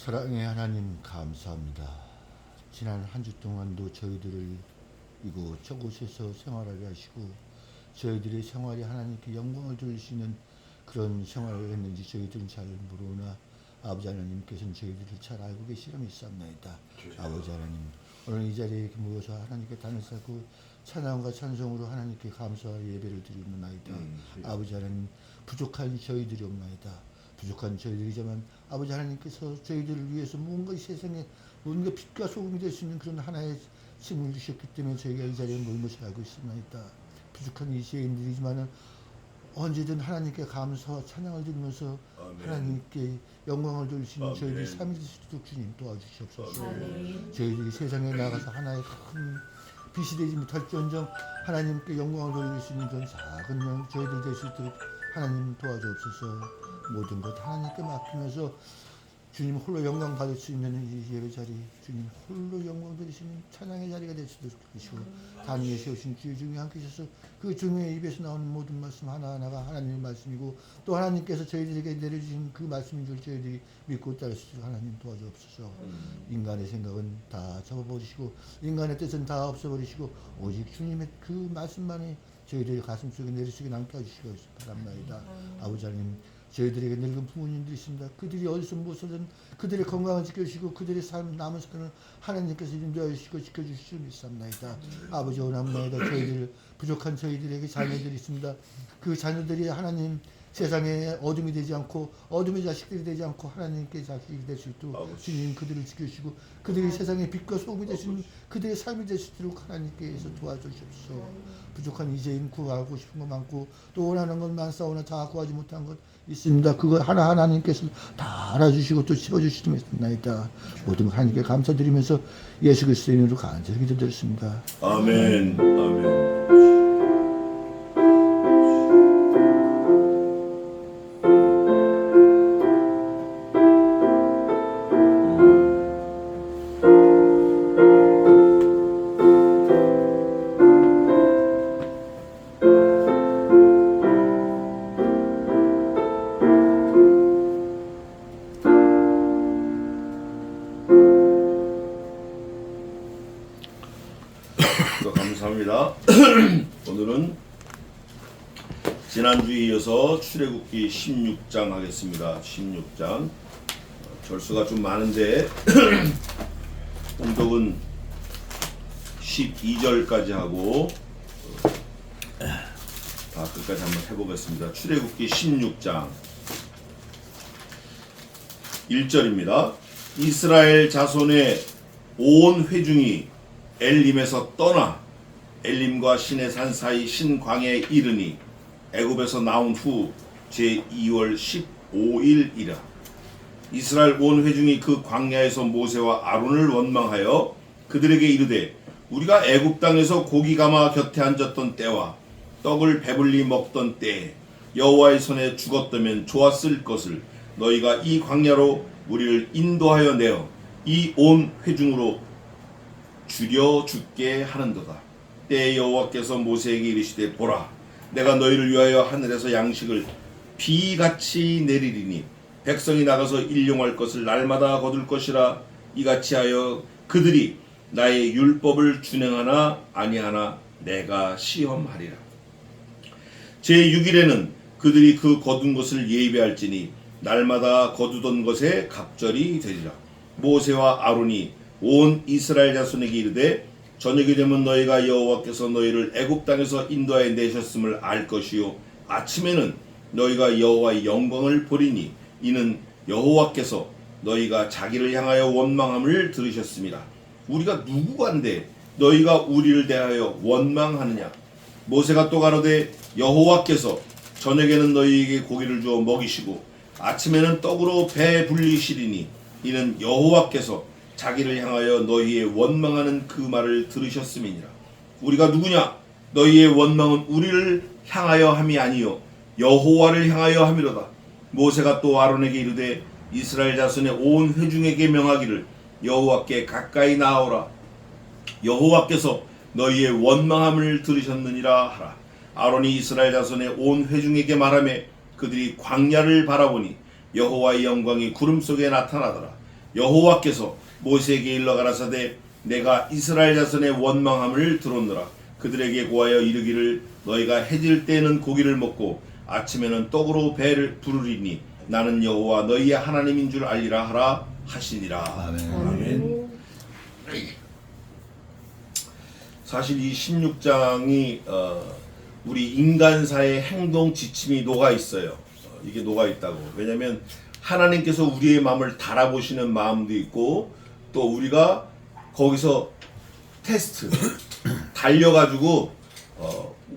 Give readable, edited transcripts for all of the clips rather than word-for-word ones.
사랑의 하나님 감사합니다. 지난 한 주 동안도 저희들을 이곳저곳에서 생활하게 하시고 저희들의 생활이 하나님께 영광을 돌리시는 그런 생활을 했는지 저희들은 잘 모르나 아버지 하나님께서는 저희들을 잘 알고 계시려 믿사옵나이다. 아버지 하나님, 오늘 이 자리에 이렇게 모여서 하나님께 단을 쌓고 찬양과 찬송으로 하나님께 감사와 예배를 드리옵나이다. 아버지 하나님, 부족한 저희들이 없나이다. 부족한 저희들이지만 아버지 하나님께서 저희들을 위해서 뭔가 이 세상에 뭔가 빛과 소금이 될 수 있는 그런 하나의 힘을 주셨기 때문에 저희가 이 자리에 모인 것을 알고 있습니다. 부족한 이 죄인들이지만 언제든 하나님께 감사와 찬양을 드리면서 아멘. 하나님께 영광을 돌리시는 저희들이 삶이 될 수 있도록 주님 도와주시옵소서. 아멘. 저희들이 세상에 나가서 하나의 큰 빛이 되지 못할지언정 하나님께 영광을 돌릴 수 있는 그런 작은 저희들 될 수 있도록 하나님 도와주옵소서. 모든 것 하나님께 맡기면서 주님 홀로 영광 받을 수 있는 이 예배 자리, 주님 홀로 영광 드리시는 찬양의 자리가 될 수 있도록 해주시고 단위에 세우신 주의 중에 함께 계셔서 그 중의 입에서 나오는 모든 말씀 하나하나가 하나님의 말씀이고 또 하나님께서 저희들에게 내려주신 그 말씀인 줄 저희들이 믿고 따를 수 있도록 하나님 도와주옵소서. 인간의 생각은 다 접어버리시고 인간의 뜻은 다 없애버리시고 오직 주님의 그 말씀만이 저희들의 가슴속에 내리시게 남게 해주시기 바랍니다. 아버지 하나님, 저희들에게 늙은 부모님들이 있습니다. 그들이 어디서 무엇이든 그들의 건강을 지켜주시고 그들의 삶 남은 삶을 하나님께서 인도하여 주시고 지켜주시기 믿습니다. 아버지 원합니다. 저희들 부족한 저희들에게 자녀들이 있습니다. 그 자녀들이 하나님 세상에 어둠이 되지 않고 어둠의 자식들이 되지 않고 하나님께 자식이 될 수 있도록 주님 그들을 지켜주시고 그들이 세상의 빛과 소금이 되시는 그들의 삶이 될 수 있도록 하나님께서 도와주시옵소서. 부족한 이제인 구하고 싶은 것 많고 또 원하는 것 많사오나 다 구하지 못한 것 있습니다. 그거 하나 하나님께서 다 알아주시고 또 채워주시옵나이다. 모든 하나님께 감사드리면서 예수 그리스도의 이름으로 간절히 기도드렸습니다. 아멘. 아멘. 감사합니다. 오늘은 지난주에 이어서 출애굽기 16장 하겠습니다. 16장 절수가 좀 많은데 공독은 12절까지 하고 다 끝까지 한번 해보겠습니다. 출애굽기 16장 1절입니다. 이스라엘 자손의 온 회중이 엘림에서 떠나 엘림과 시내산 사이 신광야에 이르니 애굽에서 나온 후 제2월 15일이라. 이스라엘 온 회중이 그 광야에서 모세와 아론을 원망하여 그들에게 이르되 우리가 애굽 땅에서 고기 가마 곁에 앉았던 때와 떡을 배불리 먹던 때에 여호와의 손에 죽었다면 좋았을 것을 너희가 이 광야로 우리를 인도하여 내어 이 온 회중으로 죽여 죽게 하는도다. 때에 여호와께서 모세에게 이르시되 보라, 내가 너희를 위하여 하늘에서 양식을 비같이 내리리니 백성이 나가서 일용할 것을 날마다 거둘 것이라. 이같이 하여 그들이 나의 율법을 준행하나 아니하나 내가 시험하리라. 제6일에는 그들이 그 거둔 것을 예배할지니 날마다 거두던 것에 갑절이 되리라. 모세와 아론이 온 이스라엘 자손에게 이르되 저녁이 되면 너희가 여호와께서 너희를 애굽 땅에서 인도하여 내셨음을 알 것이요 아침에는 너희가 여호와의 영광을 보리니 이는 여호와께서 너희가 자기를 향하여 원망함을 들으셨습니다. 우리가 누구간데 너희가 우리를 대하여 원망하느냐. 모세가 또 가로되 여호와께서 저녁에는 너희에게 고기를 주어 먹이시고 아침에는 떡으로 배 불리시리니 이는 여호와께서 자기를 향하여 너희의 원망하는 그 말을 들으셨음이니라. 우리가 누구냐? 너희의 원망은 우리를 향하여 함이 아니요 여호와를 향하여 함이로다. 모세가 또 아론에게 이르되 이스라엘 자손의 온 회중에게 명하기를 여호와께 가까이 나아오라. 여호와께서 너희의 원망함을 들으셨느니라 하라. 아론이 이스라엘 자손의 온 회중에게 말하며 그들이 광야를 바라보니 여호와의 영광이 구름 속에 나타나더라. 여호와께서 모세에게 일러 가라사대 내가 이스라엘 자손의 원망함을 들었노라. 그들에게 고하여 이르기를 너희가 해질 때에는 고기를 먹고 아침에는 떡으로 배를 부르리니 나는 여호와 너희의 하나님인 줄 알리라 하라 하시니라. 아멘. 사실 이 16장이 우리 인간사의 행동 지침이 녹아 있어요. 이게 녹아 있다고. 왜냐하면 하나님께서 우리의 마음을 달아보시는 마음도 있고 또 우리가 거기서 테스트 달려가지고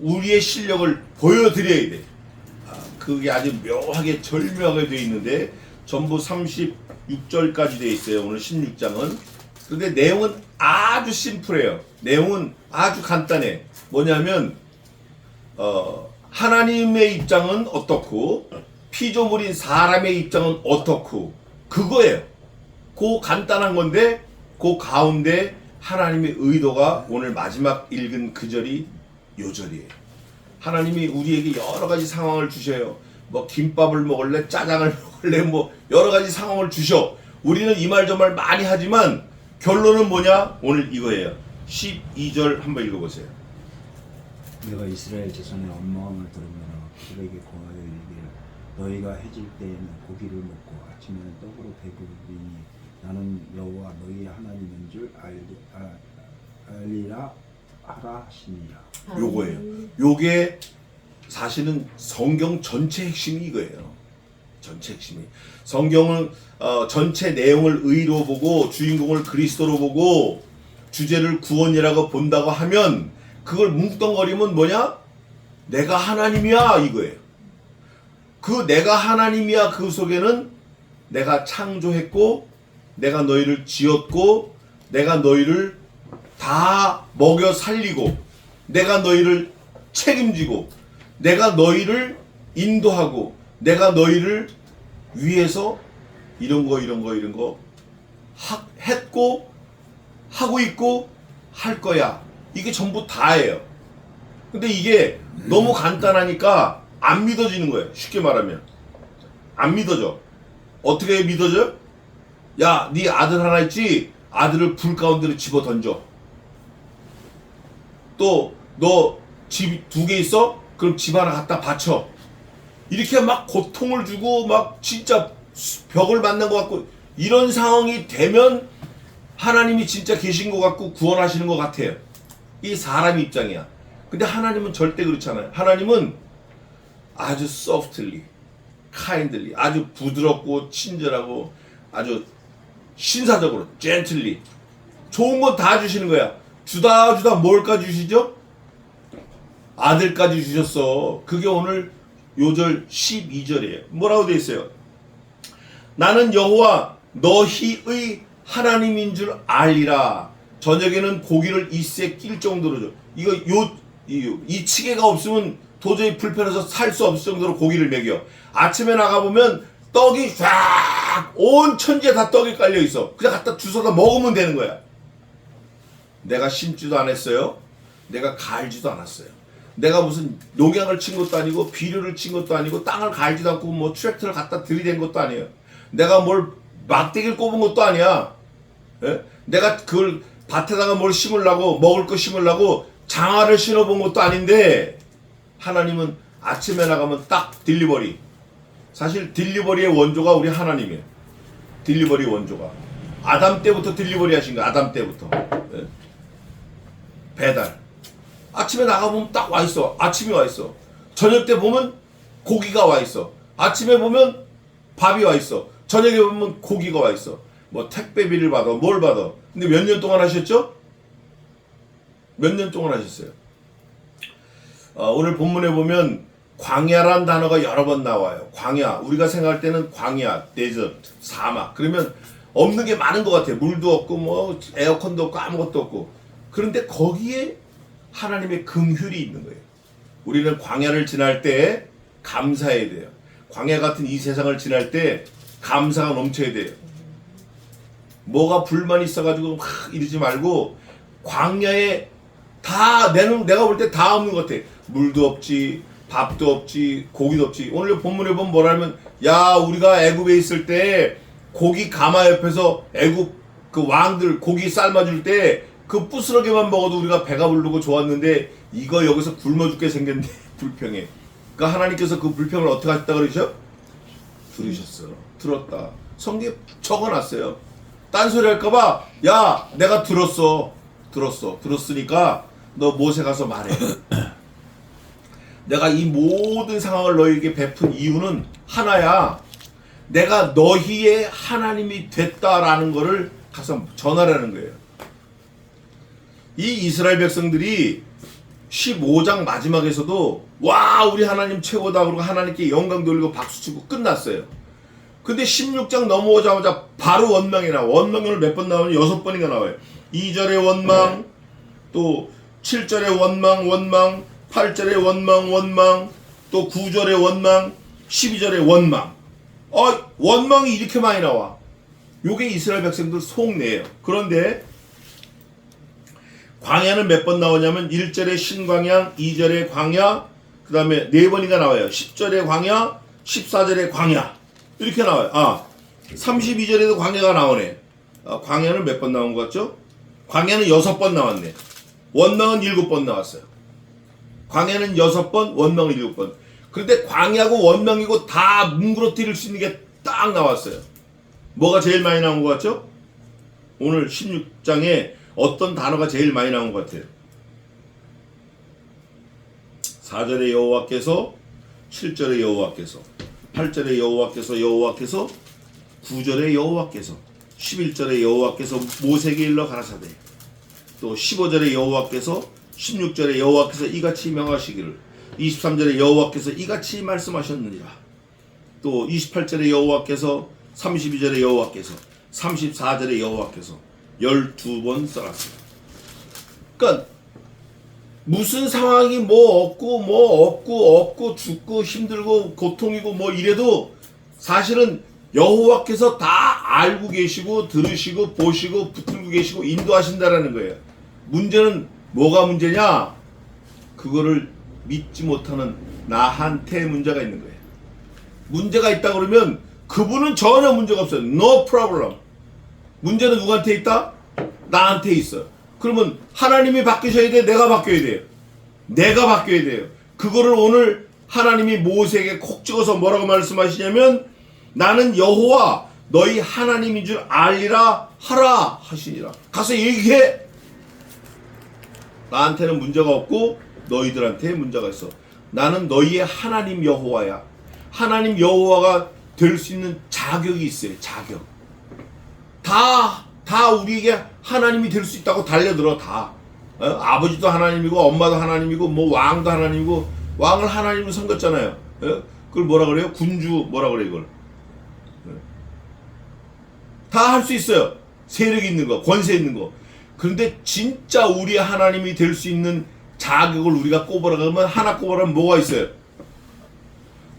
우리의 실력을 보여드려야 돼. 그게 아주 묘하게 절묘하게 되어 있는데 전부 36절까지 되어 있어요. 오늘 16장은. 그런데 내용은 아주 심플해요. 내용은 아주 간단해. 뭐냐면 하나님의 입장은 어떻고 피조물인 사람의 입장은 어떻고 그거예요. 그 간단한 건데 그 가운데 하나님의 의도가 오늘 마지막 읽은 그 절이 요 절이에요. 하나님이 우리에게 여러 가지 상황을 주셔요. 뭐 김밥을 먹을래, 짜장을 먹을래, 뭐 여러 가지 상황을 주셔. 우리는 이 말 저 말 많이 하지만 결론은 뭐냐? 오늘 이거예요. 12절 한번 읽어보세요. 내가 이스라엘 자손의 원망함을 들으면 그들에게 고하여 이르기를 너희가 해질 때에는 고기를 먹고 아침에는 떡으로 배부르리니 나는 여호와 너희의 하나님인 줄 알리라 하라 하시니라. 요거예요. 요게 사실은 성경 전체 핵심이 이거예요. 전체 핵심이. 성경은 전체 내용을 의로 보고 주인공을 그리스도로 보고 주제를 구원이라고 본다고 하면 그걸 뭉뚱거리면 뭐냐? 내가 하나님이야 이거예요. 그 내가 하나님이야 그 속에는 내가 창조했고 내가 너희를 지었고 내가 너희를 다 먹여 살리고 내가 너희를 책임지고 내가 너희를 인도하고 내가 너희를 위해서 이런 거 했고 하고 있고 할 거야. 이게 전부 다예요. 근데 이게 너무 간단하니까 안 믿어지는 거예요. 쉽게 말하면 안 믿어져. 어떻게 믿어져? 야, 네 아들 하나 있지? 아들을 불 가운데로 집어 던져. 또 너 집 2개 있어? 그럼 집 하나 갖다 바쳐. 이렇게 막 고통을 주고 막 진짜 벽을 만난 것 같고 이런 상황이 되면 하나님이 진짜 계신 것 같고 구원하시는 것 같아요. 이 사람 입장이야. 근데 하나님은 절대 그렇지 않아요. 하나님은 아주 softly, kindly, 아주 부드럽고 친절하고 아주 신사적으로 gently 좋은 건 다 주시는 거야. 주다 뭘까지 주시죠? 아들까지 주셨어. 그게 오늘 요절 12절이에요. 뭐라고 돼 있어요? 나는 여호와 너희의 하나님인 줄 알리라. 저녁에는 고기를 이세 낄 정도로 줘. 이 치개가 없으면 도저히 불편해서 살 수 없을 정도로 고기를 먹여. 아침에 나가보면 떡이 쫙 온 천지에 다 떡이 깔려 있어. 그냥 갖다 주워다 먹으면 되는 거야. 내가 심지도 않았어요. 내가 갈지도 않았어요. 내가 무슨 농약을 친 것도 아니고 비료를 친 것도 아니고 땅을 갈지도 않고 뭐 트랙터를 갖다 들이댄 것도 아니에요. 내가 뭘 막대기를 꼽은 것도 아니야. 예? 내가 그걸 밭에다가 뭘 심으려고 먹을 거 심으려고 장화를 신어본 것도 아닌데 하나님은 아침에 나가면 딱 딜리버리. 사실 딜리버리의 원조가 우리 하나님이에요. 딜리버리 원조가 아담 때부터 딜리버리 하신 거야. 아담 때부터. 예? 배달. 아침에 나가보면 딱 와있어. 아침이 와있어. 저녁 때 보면 고기가 와있어. 아침에 보면 밥이 와있어. 저녁에 보면 고기가 와있어. 뭐 택배비를 받아 뭘 받아. 근데 몇 년 동안 하셨죠? 몇 년 동안 하셨어요? 오늘 본문에 보면 광야란 단어가 여러 번 나와요. 광야. 우리가 생각할 때는 광야, 데저트, 사막. 그러면 없는 게 많은 것 같아요. 물도 없고 뭐 에어컨도 없고 아무것도 없고. 그런데 거기에 하나님의 긍휼이 있는 거예요. 우리는 광야를 지날 때 감사해야 돼요. 광야 같은 이 세상을 지날 때 감사가 넘쳐야 돼요. 뭐가 불만이 있어가지고 막 이러지 말고 광야에 다 내가 볼 때 다 없는 것 같아. 물도 없지, 밥도 없지, 고기도 없지. 오늘 본문에 보면 뭐라면 야 우리가 애굽에 있을 때 고기 가마 옆에서 애굽 그 왕들 고기 삶아줄 때 그 부스러기만 먹어도 우리가 배가 부르고 좋았는데 이거 여기서 굶어 죽게 생겼네. 불평에. 그러니까 하나님께서 그 불평을 어떻게 하셨다 그러죠? 들으셨어. 들었다. 성경에 적어놨어요. 딴소리 할까봐 야 내가 들었으니까 너 모세 가서 말해. 내가 이 모든 상황을 너희에게 베푼 이유는 하나야. 내가 너희의 하나님이 됐다라는 거를 가서 전하라는 거예요. 이 이스라엘 백성들이 15장 마지막에서도 와 우리 하나님 최고다 그러고 하나님께 영광 돌리고 박수치고 끝났어요. 근데 16장 넘어오자마자 바로 원망이 나와. 원망을 몇 번 나오면 6번인가 나와요. 2절에 원망, 또 7절에 원망, 8절에 원망, 또 9절에 원망, 12절에 원망. 원망이 이렇게 많이 나와. 요게 이스라엘 백성들 속내예요. 그런데 광야는 몇 번 나오냐면 1절에 신광야, 2절에 광야, 그 다음에 4번인가 나와요. 10절에 광야, 14절에 광야. 이렇게 나와요. 32절에도 광야가 나오네. 광야는 몇 번 나온 것 같죠? 광야는 6번 나왔네. 원망은 7번 나왔어요. 광야는 6번, 원망은 7번. 그런데 광야고 원망이고 다 뭉그러뜨릴 수 있는 게 딱 나왔어요. 뭐가 제일 많이 나온 것 같죠? 오늘 16장에 어떤 단어가 제일 많이 나온 것 같아요? 4절에 여호와께서, 7절에 여호와께서, 8절에 여호와께서, 9절에 여호와께서, 11절에 여호와께서 모세에게 일러 가라사대, 또 15절에 여호와께서, 16절에 여호와께서 이같이 명하시기를, 23절에 여호와께서 이같이 말씀하셨느니라. 또 28절에 여호와께서, 32절에 여호와께서, 34절에 여호와께서 12번 써놨어요. 그러니까 무슨 상황이 뭐 없고 죽고 힘들고 고통이고 뭐 이래도 사실은 여호와께서 다 알고 계시고 들으시고 보시고 붙들고 계시고 인도하신다라는 거예요. 문제는 뭐가 문제냐? 그거를 믿지 못하는 나한테 문제가 있는 거예요. 문제가 있다 그러면 그분은 전혀 문제가 없어요. No problem. 문제는 누구한테 있다? 나한테 있어. 그러면 하나님이 바뀌셔야 돼? 내가 바뀌어야 돼요? 내가 바뀌어야 돼요. 그거를 오늘 하나님이 모세에게 콕 찍어서 뭐라고 말씀하시냐면 나는 여호와 너희 하나님인 줄 알리라 하라 하시니라. 가서 얘기해. 나한테는 문제가 없고 너희들한테 문제가 있어. 나는 너희의 하나님 여호와야. 하나님 여호와가 될 수 있는 자격이 있어요. 자격. 다 우리에게 하나님이 될 수 있다고 달려들어. 다. 아버지도 하나님이고 엄마도 하나님이고 뭐 왕도 하나님이고 왕을 하나님으로 섬겼잖아요. 그걸 뭐라 그래요? 군주 뭐라 그래 이걸. 다 할 수 있어요. 세력 있는 거, 권세 있는 거. 그런데 진짜 우리 하나님이 될 수 있는 자격을 우리가 꼽으라 그러면 하나 꼽으라면 뭐가 있어요?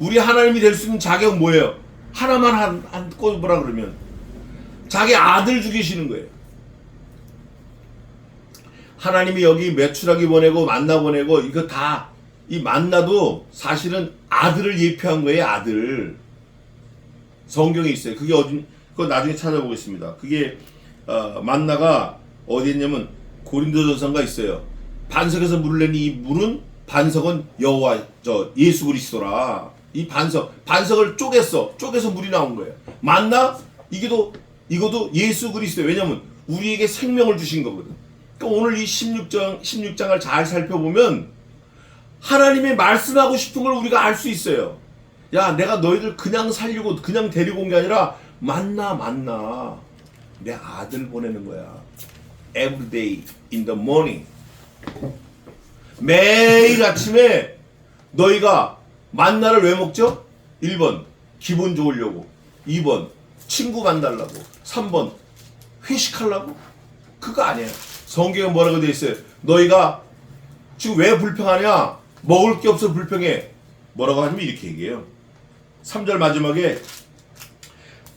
우리 하나님이 될 수 있는 자격은 뭐예요? 하나만 한 꼽으라 그러면 자기 아들 죽이시는 거예요. 하나님이 여기 메추라기 보내고 만나 보내고 이거 다 이 만나도 사실은 아들을 예표한 거예요. 아들. 성경에 있어요. 그게 어디? 그거 나중에 찾아보겠습니다. 그게 만나가 어디 있냐면 고린도전서인가 있어요. 반석에서 물을 내니 이 물은 반석은 여호와 예수 그리스도라. 이 반석을 쪼개서 물이 나온 거예요. 만나 이것도 예수 그리스도. 왜냐면 우리에게 생명을 주신 거거든. 그러니까 오늘 이 16장을 잘 살펴보면 하나님이 말씀하고 싶은 걸 우리가 알 수 있어요. 야, 내가 너희들 그냥 살리고 그냥 데리고 온 게 아니라 만나. 내 아들 보내는 거야. Every day in the morning. 매일 아침에 너희가 만나를 왜 먹죠? 1번 기분 좋으려고, 2번 친구 만나려고, 3번 회식하려고. 그거 아니에요. 성경에 뭐라고 되어 있어요? 너희가 지금 왜 불평하냐? 먹을 게 없어 불평해. 뭐라고 하냐면 이렇게 얘기해요. 3절 마지막에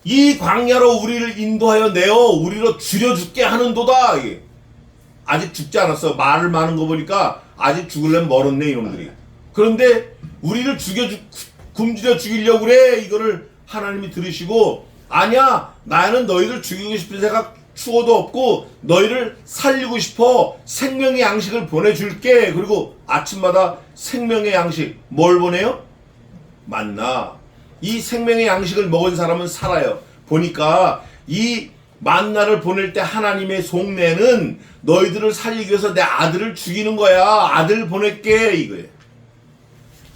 이 광야로 우리를 인도하여 내어 우리로 줄여 죽게 하는도다. 이게. 아직 죽지 않았어. 말을 많은 거 보니까 아직 죽으려면 멀었네 이놈들이. 그런데 우리를 굶주려 죽이려고 그래. 이거를 하나님이 들으시고 아니야, 나는 너희들 죽이고 싶은 생각 추호도 없고 너희를 살리고 싶어. 생명의 양식을 보내줄게. 그리고 아침마다 생명의 양식 뭘 보내요? 만나. 이 생명의 양식을 먹은 사람은 살아요. 보니까 이 만나를 보낼 때 하나님의 속내는 너희들을 살리기 위해서 내 아들을 죽이는 거야. 아들 보낼게 이거예요.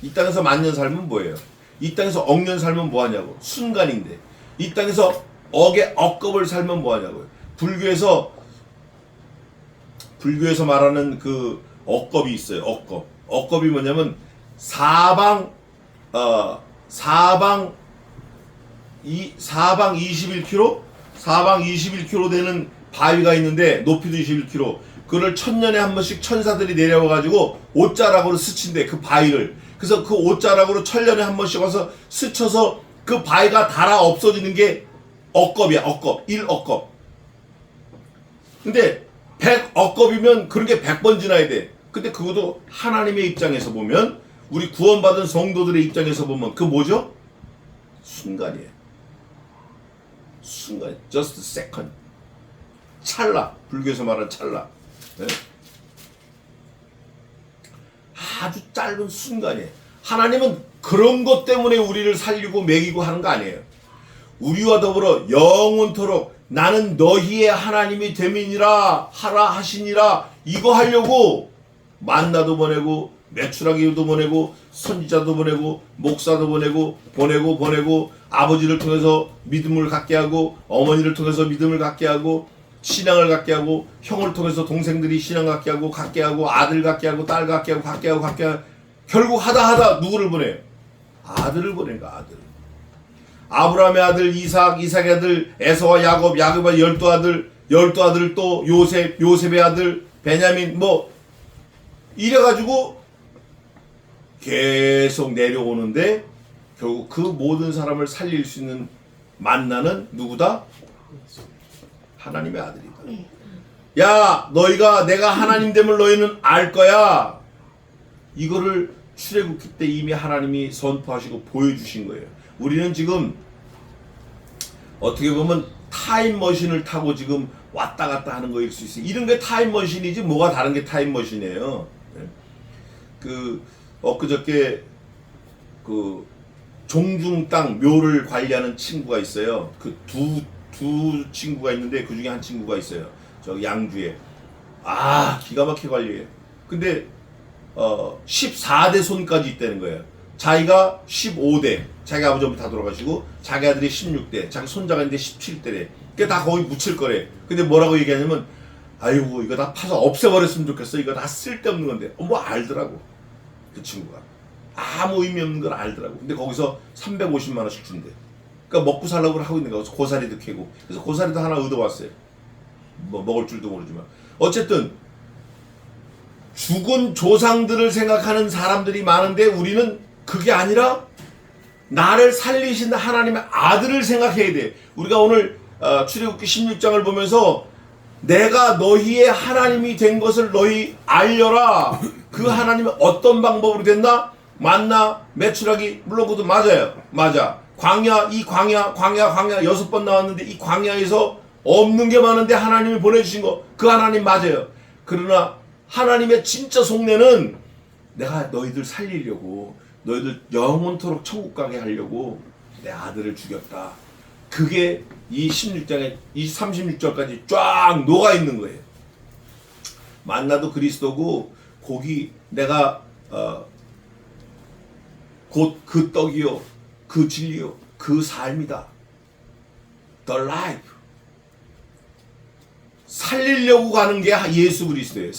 이 땅에서 만년 살면 뭐예요? 이 땅에서 억년 살면 뭐하냐고. 순간인데 이 땅에서 억겁을 살면 뭐하냐고요. 불교에서 말하는 그 억겁이 있어요. 억겁이 뭐냐면 사방 21km? 사방 21km 되는 바위가 있는데 높이도 21km. 그걸 1000년에 한 번씩 천사들이 내려와가지고 옷자락으로 스친대 그 바위를. 그래서 그 옷자락으로 1000년에 한 번씩 와서 스쳐서 그 바위가 닳아 없어지는 게 억겁이야. 억겁. 1억겁. 근데 100억겁이면 그런 게 100번 지나야 돼. 근데 그것도 하나님의 입장에서 보면, 우리 구원받은 성도들의 입장에서 보면 그 뭐죠? 순간이에요. 순간. just a second. 찰나. 불교에서 말하는 찰나. 네? 아주 짧은 순간이에요. 하나님은 그런 것 때문에 우리를 살리고 먹이고 하는 거 아니에요. 우리와 더불어 영원토록 나는 너희의 하나님이 됨이니라 하라 하시니라, 이거 하려고 만나도 보내고 메추라기도 보내고 선지자도 보내고 목사도 보내고 아버지를 통해서 믿음을 갖게 하고 어머니를 통해서 믿음을 갖게 하고 신앙을 갖게 하고 형을 통해서 동생들이 신앙 갖게 하고 아들 갖게 하고 딸 갖게 하고 결국 하다 누구를 보내요? 아들을 보낸 거야. 아들. 아브라함의 아들 이삭, 이삭의 아들 에서와 야곱의 12아들, 12아들 또 요셉의 아들 베냐민, 뭐 이래가지고 계속 내려오는데 결국 그 모든 사람을 살릴 수 있는 만나는 누구다? 하나님의 아들이다. 야, 너희가 내가 하나님됨을 너희는 알 거야. 이거를 출애굽기 때 이미 하나님이 선포하시고 보여주신 거예요. 우리는 지금 어떻게 보면 타임머신을 타고 지금 왔다 갔다 하는 거일 수 있어요. 이런 게 타임머신이지 뭐가 다른 게 타임머신이에요. 그 엊그저께 그 종중 땅 묘를 관리하는 친구가 있어요. 그 두 친구가 있는데 그 중에 한 친구가 있어요. 저 양주에. 기가 막히게 관리해요. 근데 14대 손까지 있다는 거예요. 자기가 15대, 자기 아버지 어머니 다 돌아가시고 자기 아들이 16대, 자기 손자가 있는데 17대래. 그게 다 거기 묻힐 거래. 근데 뭐라고 얘기하냐면, 아이고 이거 다 파서 없애버렸으면 좋겠어. 이거 다 쓸데없는 건데. 뭐 알더라고. 그 친구가. 아무 의미 없는 걸 알더라고. 근데 거기서 350만 원씩 준대. 그러니까 먹고 살라고 하고 있는 거야. 고사리도 캐고. 그래서 고사리도 하나 얻어왔어요. 뭐 먹을 줄도 모르지만. 어쨌든 죽은 조상들을 생각하는 사람들이 많은데 우리는 그게 아니라 나를 살리신 하나님의 아들을 생각해야 돼. 우리가 오늘 출애굽기 16장을 보면서 내가 너희의 하나님이 된 것을 너희 알려라. 그 하나님은 어떤 방법으로 됐나? 만나, 메추라기, 물론 그것도 맞아요. 맞아. 광야 6번 나왔는데 이 광야에서 없는 게 많은데 하나님이 보내주신 거, 그 하나님 맞아요. 그러나 하나님의 진짜 속내는 내가 너희들 살리려고, 너희들 영원토록 천국 가게 하려고 내 아들을 죽였다. 그게 이 16장에 이 36절까지 쫙 녹아 있는 거예요. 만나도 그리스도고 고기 내가 곧 그 떡이요, 그 진리요, 그 삶이다. The life. 살리려고 가는 게 예수 그리스도예요.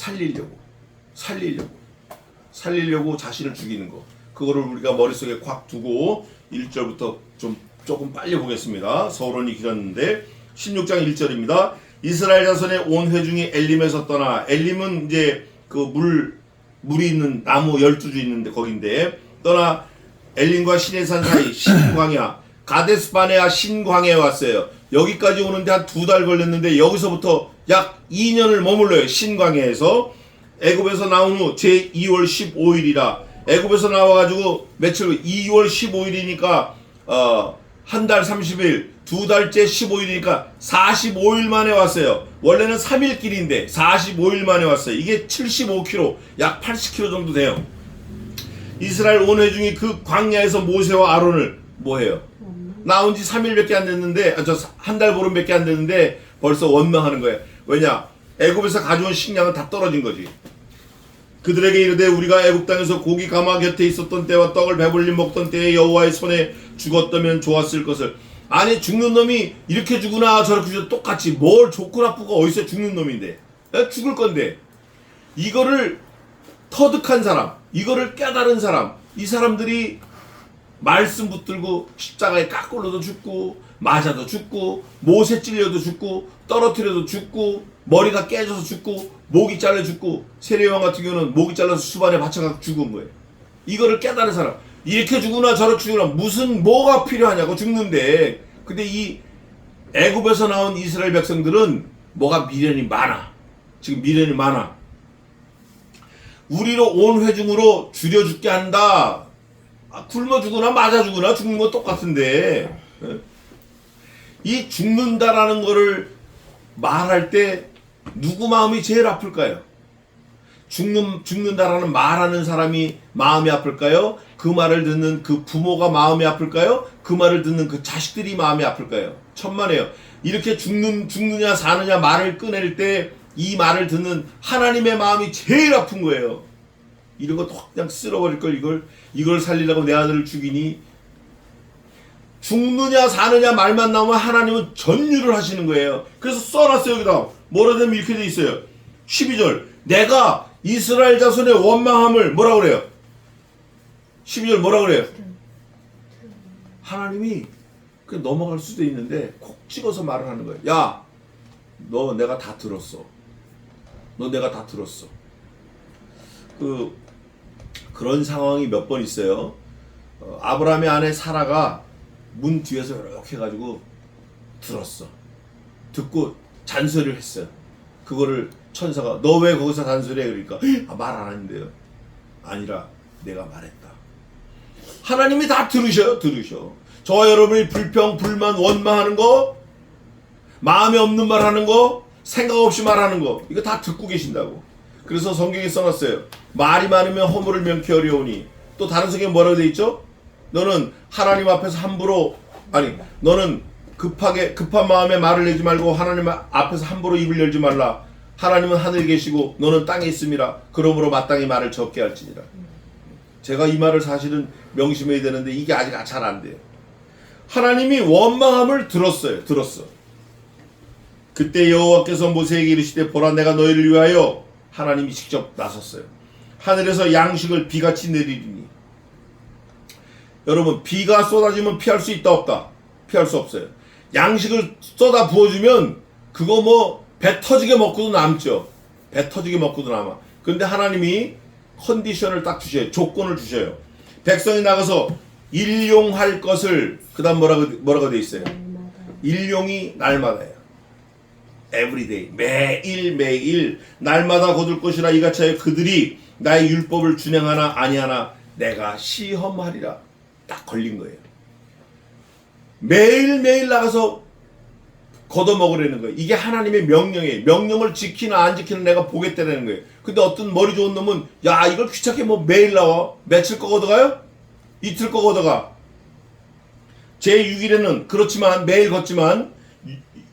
살리려고 자신을 죽이는 거. 그거를 우리가 머릿속에 꽉 두고 1절부터 조금 빨리 보겠습니다. 서론이 길었는데 16장 1절입니다. 이스라엘 자손의 온 회중이 엘림에서 떠나, 엘림은 이제 그 물이 있는 나무 12주 있는데 거긴데, 떠나 엘림과 시내산 사이 신광야 가데스바네아 신광야에 왔어요. 여기까지 오는데 한 2달 걸렸는데 여기서부터 약 2년을 머물러요. 신광야에서. 애굽에서 나온 후 제2월 15일이라 애굽에서 나와가지고 며칠 2월 15일이니까 한 달 30일 2달째 15일이니까 45일 만에 왔어요. 원래는 3일 길인데 45일 만에 왔어요. 이게 75km, 약 80km 정도 돼요. 이스라엘 온 회중이 그 광야에서 모세와 아론을 뭐해요? 나온 지 3일밖에 안 됐는데, 한 달 보름밖에 안 됐는데 벌써 원망하는 거예요. 왜냐? 애굽에서 가져온 식량은 다 떨어진 거지. 그들에게 이르되 우리가 애굽 땅에서 고기 가마 곁에 있었던 때와 떡을 배불리 먹던 때에 여호와의 손에 죽었다면 좋았을 것을. 아니, 죽는 놈이 이렇게 죽으나 저렇게 죽으나 똑같이 뭘 좋고 나쁘고 어디서 죽는 놈인데, 죽을 건데, 이거를 터득한 사람, 이거를 깨달은 사람, 이 사람들이 말씀 붙들고 십자가에 깎으러도 죽고 맞아도 죽고 못에 찔려도 죽고 떨어뜨려도 죽고 머리가 깨져서 죽고 목이 잘려 죽고, 세례요한 같은 경우는 목이 잘라서 수반에 받쳐갖고 죽은 거예요. 이거를 깨달은 사람, 이렇게 죽으나 저렇게 죽으나 무슨 뭐가 필요하냐고 죽는데. 근데 이 애굽에서 나온 이스라엘 백성들은 뭐가 미련이 많아. 지금 미련이 많아. 우리로 온 회중으로 줄여 죽게 한다. 굶어 죽으나 맞아 죽으나 죽는 거 똑같은데, 이 죽는다라는 거를 말할 때 누구 마음이 제일 아플까요? 죽는다라는 말하는 사람이 마음이 아플까요? 그 말을 듣는 그 부모가 마음이 아플까요? 그 말을 듣는 그 자식들이 마음이 아플까요? 천만에요. 이렇게 죽느냐 사느냐 말을 꺼낼 때 이 말을 듣는 하나님의 마음이 제일 아픈 거예요. 이런 거 그냥 쓸어버릴 걸, 이걸 살리려고 내 아들을 죽이니. 죽느냐 사느냐 말만 나오면 하나님은 전율을 하시는 거예요. 그래서 써놨어요. 여기다 뭐라 되면 이렇게 돼 있어요. 12절, 내가 이스라엘 자손의 원망함을 뭐라 그래요? 12절 뭐라 그래요? 하나님이 그냥 넘어갈 수도 있는데 콕 찍어서 말을 하는 거예요. 야, 너 내가 다 들었어. 너 내가 다 들었어. 그런 상황이 몇 번 있어요. 아브라함의 아내 사라가 문 뒤에서 이렇게 해가지고 들었어. 듣고 잔소리를 했어요. 그거를 천사가 너 왜 거기서 잔소리해? 그러니까 말 안 하는데요. 아니라 내가 말했다. 하나님이 다 들으셔. 저와 여러분이 불평, 불만, 원망하는 거, 마음에 없는 말 하는 거, 생각 없이 말하는 거, 이거 다 듣고 계신다고. 그래서 성경에 써놨어요. 말이 많으면 허물을 면키 어려우니. 또 다른 성경에 뭐라고 돼 있죠? 너는 하나님 앞에서 함부로, 너는 급한 마음에 말을 내지 말고 하나님 앞에서 함부로 입을 열지 말라. 하나님은 하늘에 계시고 너는 땅에 있음이라. 그러므로 마땅히 말을 적게 할지니라. 제가 이 말을 사실은 명심해야 되는데 이게 아직 잘 안 돼요. 하나님이 원망함을 들었어. 그때 여호와께서 모세에게 이르시되 보라, 내가 너희를 위하여, 하나님이 직접 나섰어요. 하늘에서 양식을 비같이 내리리니. 여러분, 비가 쏟아지면 피할 수 있다 없다? 피할 수 없어요. 양식을 쏟아 부어주면 그거 뭐 배 터지게 먹고도 남죠. 배 터지게 먹고도 남아. 근데 하나님이 컨디션을 딱 주셔요. 조건을 주셔요. 백성이 나가서 일용할 것을, 그 다음 뭐라고 돼 있어요? 일용이 날마다예요. everyday, 매일 날마다 거둘 것이라. 이같이 하여 그들이 나의 율법을 준행하나 아니하나 내가 시험하리라. 딱 걸린 거예요. 매일 나가서 걷어먹으라는 거예요. 이게 하나님의 명령이에요. 명령을 지키나 안 지키나 내가 보겠다는 거예요. 근데 어떤 머리 좋은 놈은 야, 이걸 귀찮게 뭐 매일 나와? 며칠 거 걷어가요? 이틀 거 걷어가. 제6일에는 그렇지만 매일 걷지만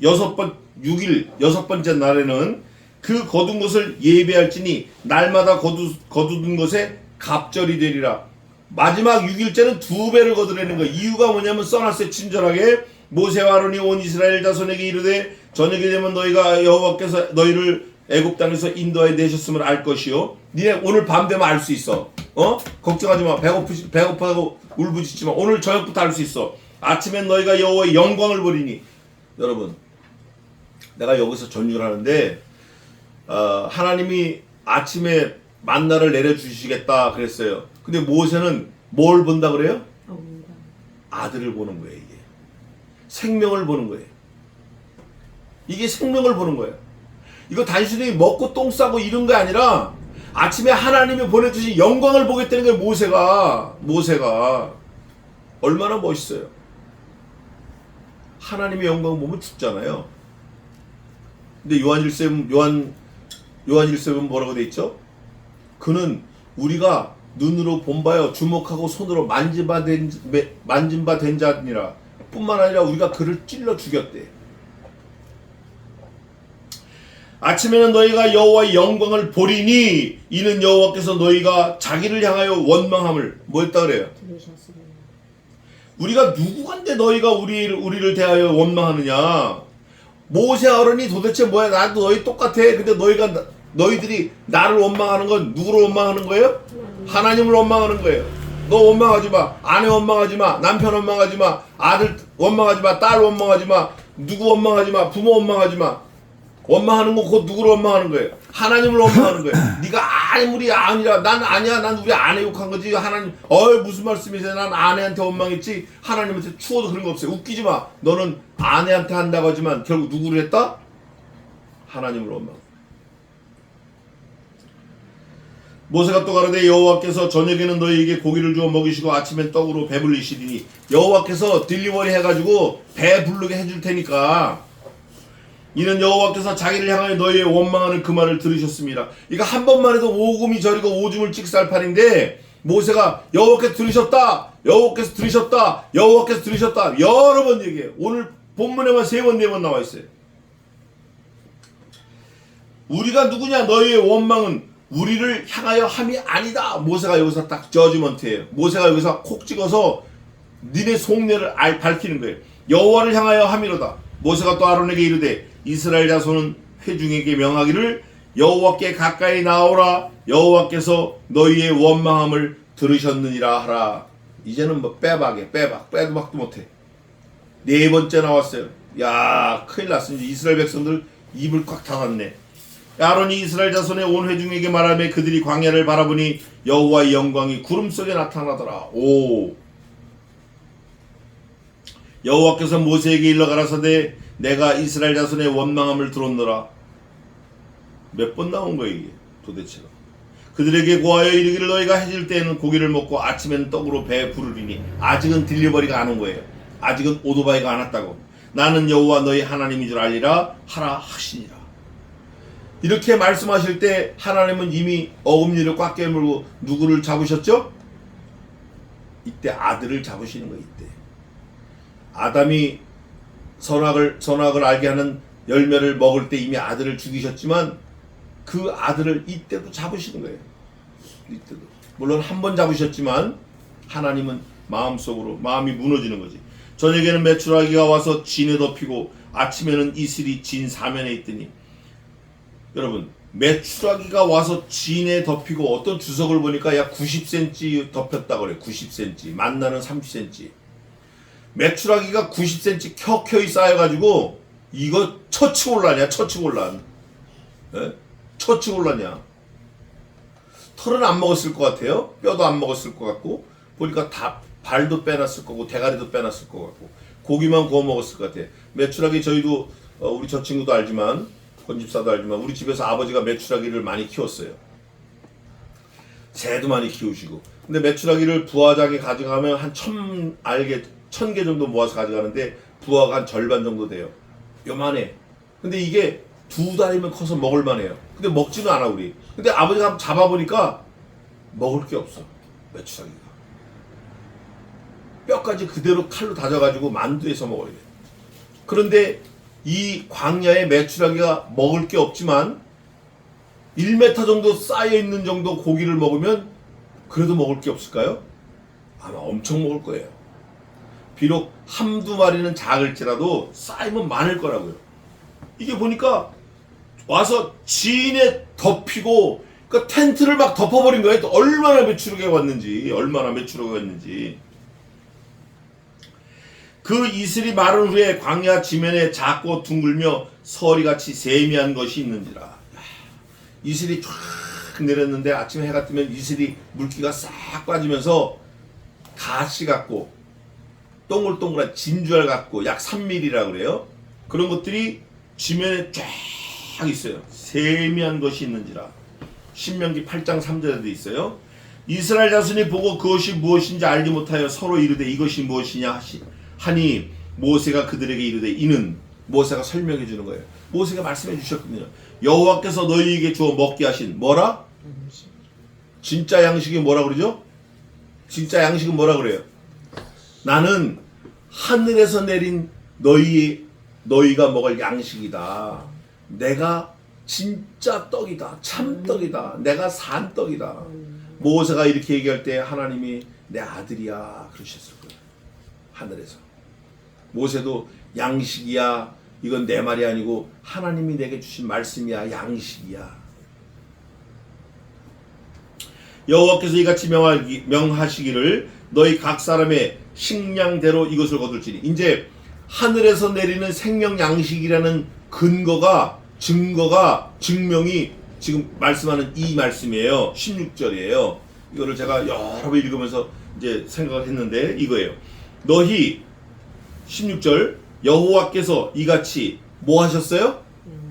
6일, 6번째 날에는 그 거둔 것을 예배할지니 날마다 거두는 것에 갑절이 되리라. 마지막 6일째는 2배를 거두라는 거예요. 이유가 뭐냐면 써놨어요. 친절하게. 모세와 아론이 온 이스라엘 자손에게 이르되 저녁이 되면 너희가 여호와께서 너희를 애굽 땅에서 인도하여 내셨음을 알 것이요. 니네 오늘 밤 되면 알 수 있어. 걱정하지 마. 배고파고 울부짖지 마. 오늘 저녁부터 알 수 있어. 아침엔 너희가 여호와의 영광을 보리니. 여러분, 내가 여기서 전율하는데 하나님이 아침에 만나를 내려주시겠다 그랬어요. 근데 모세는 뭘 본다 그래요? 아들을 보는 거예요. 이게 생명을 보는 거예요. 이게 생명을 보는 거예요. 이거 단순히 먹고 똥 싸고 이런 게 아니라 아침에 하나님이 보내주신 영광을 보겠다는 거예요. 모세가 얼마나 멋있어요. 하나님의 영광 보면 죽잖아요. 근데 요한1세는 뭐라고 돼 있죠? 그는 우리가 눈으로 본 바요 주목하고 손으로 만진 바 된 자니라. 뿐만 아니라 우리가 그를 찔러 죽였대. 아침에는 너희가 여호와의 영광을 보리니 이는 여호와께서 너희가 자기를 향하여 원망함을 뭐 했다 그래요? 우리가 누구간데 너희가 우리를 대하여 원망하느냐? 모세 아론이 도대체 뭐야? 나도 너희 똑같아. 근데 너희들이 나를 원망하는 건 누구를 원망하는 거예요? 하나님을 원망하는 거예요. 너 원망하지 마. 아내 원망하지 마. 남편 원망하지 마. 아들 원망하지 마. 딸 원망하지 마. 누구 원망하지 마. 부모 원망하지 마. 원망하는 거 곧 누구를 원망하는 거예요? 하나님을 원망하는 거예요. 네가 아무리 아니라 난 아니야. 난 우리 아내 욕한 거지. 하나님 무슨 말씀이세요? 난 아내한테 원망했지. 하나님한테 추워도 그런 거 없어요. 웃기지 마. 너는 아내한테 한다고 하지만 결국 누구를 했다? 하나님을 원망. 모세가 또 가로되 여호와께서 저녁에는 너희에게 고기를 주어 먹이시고 아침엔 떡으로 배불리시리니 여호와께서 딜리버리 해가지고 배부르게 해줄 테니까 이는 여호와께서 자기를 향하여 너희의 원망하는 그 말을 들으셨습니다. 이거 한 번만 해도 오금이 저리고 오줌을 찍살팔인데 모세가 여호와께서 들으셨다, 여호와께서 들으셨다, 여호와께서 들으셨다 여러 번 얘기해요. 오늘 본문에만 3번 4번 나와 있어요. 우리가 누구냐? 너희의 원망은 우리를 향하여 함이 아니다. 모세가 여기서 딱 저지먼트예요. 모세가 여기서 콕 찍어서 니네 속내를 밝히는 거예요. 여호와를 향하여 함이로다. 모세가 또 아론에게 이르되 이스라엘 자손은 회중에게 명하기를 여호와께 가까이 나오라. 여호와께서 너희의 원망함을 들으셨느니라 하라. 이제는 뭐 빼도 박도 못해. 4번째 나왔어요. 야, 큰일 났습니다. 이스라엘 백성들 입을 꽉 닫았네. 아론이 이스라엘 자손의 온 회중에게 말하며 그들이 광야를 바라보니 여호와의 영광이 구름 속에 나타나더라. 여호와께서 모세에게 일러 가라사대 내가 이스라엘 자손의 원망함을 들었노라. 몇 번 나온 거예요 이게 도대체가. 그들에게 고하여 이르기를 너희가 해질 때에는 고기를 먹고 아침에는 떡으로 배 부르리니 아직은 딜리버리가 안 온 거예요. 아직은 오토바이가 안 왔다고. 나는 여호와 너희 하나님인 줄 알리라 하라 하시니라. 이렇게 말씀하실 때 하나님은 이미 어금니를 꽉 깨물고 누구를 잡으셨죠? 이때 아들을 잡으시는 거예요. 이때 아담이 선악을 알게 하는 열매를 먹을 때 이미 아들을 죽이셨지만 그 아들을 이때도 잡으시는 거예요. 이때도 물론 한 번 잡으셨지만 하나님은 마음이 무너지는 거지. 저녁에는 메추라기가 와서 진에 덮이고 아침에는 이슬이 진 사면에 있더니 여러분 메추라기가 와서 진에 덮이고 어떤 주석을 보니까 약 90cm 덮였다고 그래요. 90cm 만나는 30cm. 메추라기가 90cm 켜켜이 쌓여가지고 이거 처치곤란이야. 처치곤란. 예? 처치곤란이야. 털은 안 먹었을 것 같아요. 뼈도 안 먹었을 것 같고 보니까 다 발도 빼놨을 거고 대가리도 빼놨을 것 같고 고기만 구워 먹었을 것 같아. 메추라기 저희도 우리 저 친구도 알지만 권집사도 알지만 우리 집에서 아버지가 메추라기를 많이 키웠어요. 새도 많이 키우시고. 근데 메추라기를 부화장에 가져가면 한 1000개 정도 모아서 가져가는데 부화가 한 절반 정도 돼요. 요만해. 근데 이게 2달이면 커서 먹을만해요. 근데 먹지는 않아 우리. 근데 아버지가 한번 잡아보니까 먹을 게 없어. 메추라기가. 뼈까지 그대로 칼로 다져가지고 만두해서 먹어야 돼. 그런데 이 광야에 메추라기가 먹을 게 없지만 1m 정도 쌓여있는 정도 고기를 먹으면 그래도 먹을 게 없을까요? 아마 엄청 먹을 거예요. 비록 한두 마리는 작을지라도 쌓이면 많을 거라고요. 이게 보니까 와서 진에 덮이고 그러니까 텐트를 막 덮어버린 거예요. 또 얼마나 메추라기가 왔는지. 그 이슬이 마른 후에 광야 지면에 작고 둥글며 서리같이 세미한 것이 있는지라. 이슬이 쫙 내렸는데 아침에 해가 뜨면 이슬이 물기가 싹 빠지면서 가시 같고 동글동글한 진주알 같고 약 3mm라 그래요. 그런 것들이 지면에 쫙 있어요. 세미한 것이 있는지라. 신명기 8장 3절에도 있어요. 이스라엘 자손이 보고 그것이 무엇인지 알지 못하여 서로 이르되 이것이 무엇이냐 하니 모세가 그들에게 이르되 이는 모세가 설명해 주는 거예요. 모세가 말씀해 주셨거든요. 여호와께서 너희에게 주어 먹게 하신 뭐라? 진짜 양식이 뭐라 그러죠? 진짜 양식은 뭐라 그래요? 나는 하늘에서 내린 너희가 먹을 양식이다. 내가 진짜 떡이다. 참떡이다. 내가 산 떡이다. 모세가 이렇게 얘기할 때 하나님이 내 아들이야 그러셨을 거예요. 하늘에서. 모세도 양식이야. 이건 내 말이 아니고 하나님이 내게 주신 말씀이야. 양식이야. 여호와께서 이같이 명하시기를 너희 각 사람의 식량대로 이것을 거둘지니. 이제 하늘에서 내리는 생명 양식이라는 증명이 지금 말씀하는 이 말씀이에요. 16절이에요. 이거를 제가 여러 번 읽으면서 이제 생각을 했는데 이거예요. 너희 16절 여호와께서 이같이 뭐 하셨어요?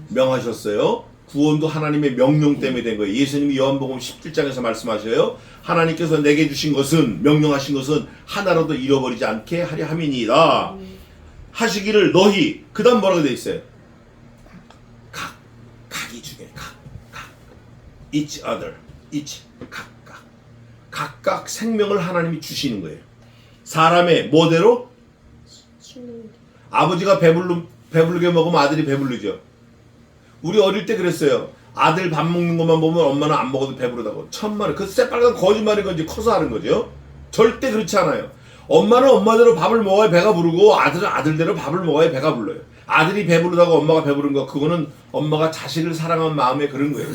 명하셨어요. 구원도 하나님의 명령 때문에 된 거예요. 예수님이 요한복음 17장에서 말씀하셔요. 하나님께서 내게 주신 것은 명령하신 것은 하나라도 잃어버리지 않게 하려 함이니이다. 하시기를 너희 그 다음 뭐라고 되어 있어요? 각이 중에 각 each other each 각각 생명을 하나님이 주시는 거예요. 사람의 뭐대로? 아버지가 배부르게 먹으면 아들이 배부르죠. 우리 어릴 때 그랬어요. 아들 밥 먹는 것만 보면 엄마는 안 먹어도 배부르다고. 천만에 그 새빨간 거짓말인 건지 커서 하는 거죠. 절대 그렇지 않아요. 엄마는 엄마대로 밥을 먹어야 배가 부르고 아들은 아들대로 밥을 먹어야 배가 불러요. 아들이 배부르다고 엄마가 배부른 거 그거는 엄마가 자식을 사랑한 마음에 그런 거예요.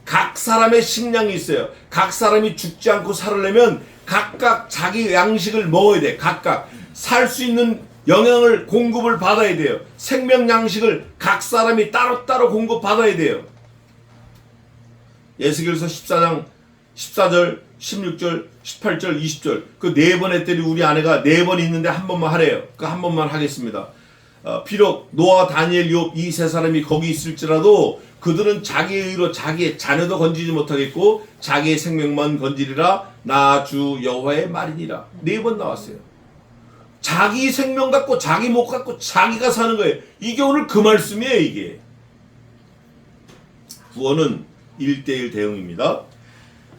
각 사람의 식량이 있어요. 각 사람이 죽지 않고 살으려면 각각 자기 양식을 먹어야 돼. 각각 살 수 있는 영양을 공급을 받아야 돼요. 생명 양식을 각 사람이 따로따로 공급받아야 돼요. 에스겔서 14장 14절 16절 18절 20절 그 네 번 했더니 우리 아내가 네 번 있는데 한 번만 하래요. 그 한 번만 하겠습니다. 비록 노아 다니엘 욥 이 세 사람이 거기 있을지라도 그들은 자기의 의로 자기의 자녀도 건지지 못하겠고 자기의 생명만 건지리라 나 주 여호와의 말이니라. 네 번 나왔어요. 자기 생명 갖고 자기 목 갖고 자기가 사는 거예요. 이게 오늘 그 말씀이에요. 이게 구원은 1:1 대응입니다.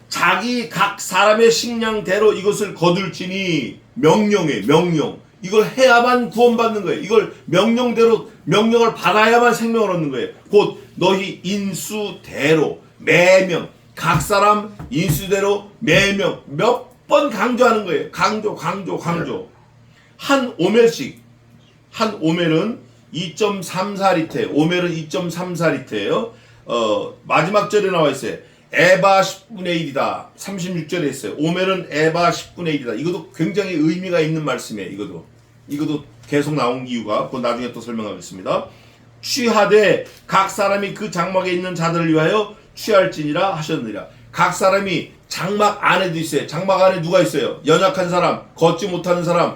자기 각 사람의 식량대로 이것을 거둘지니 명령이에요. 명령. 이걸 해야만 구원받는 거예요. 이걸 명령대로 명령을 받아야만 생명을 얻는 거예요. 곧 너희 인수대로 매명 각 사람 인수대로 매명 몇 번 강조하는 거예요. 강조. 한 오멜씩 한 오멜은 2.34리터 오멜은 2.34리터예요. 마지막 절에 나와 있어요. 에바 10분의 1이다. 36절에 있어요. 오멜은 에바 10분의 1이다. 이것도 굉장히 의미가 있는 말씀이에요. 이것도 계속 나온 이유가 그건 나중에 또 설명하겠습니다. 취하되 각 사람이 그 장막에 있는 자들을 위하여 취할지니라 하셨느니라. 각 사람이 장막 안에도 있어요. 장막 안에 누가 있어요? 연약한 사람, 걷지 못하는 사람,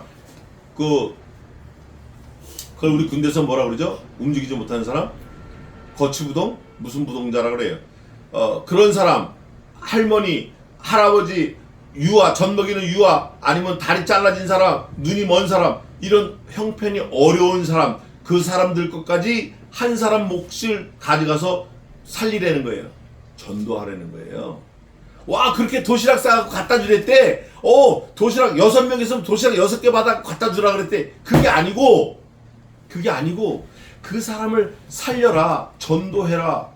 그걸 우리 군대에서 뭐라 그러죠? 움직이지 못하는 사람? 거치부동? 무슨 부동자라 그래요? 그런 사람, 할머니, 할아버지, 유아, 젖먹이는 유아, 아니면 다리 잘라진 사람, 눈이 먼 사람, 이런 형편이 어려운 사람, 그 사람들 것까지 한 사람 몫을 가져가서 살리라는 거예요. 전도하라는 거예요. 와, 그렇게 도시락 싸갖고 갖다 주랬대. 도시락 6명 있으면 도시락 6개 받아 갖다 주라 그랬대. 그게 아니고 그 사람을 살려라. 전도해라.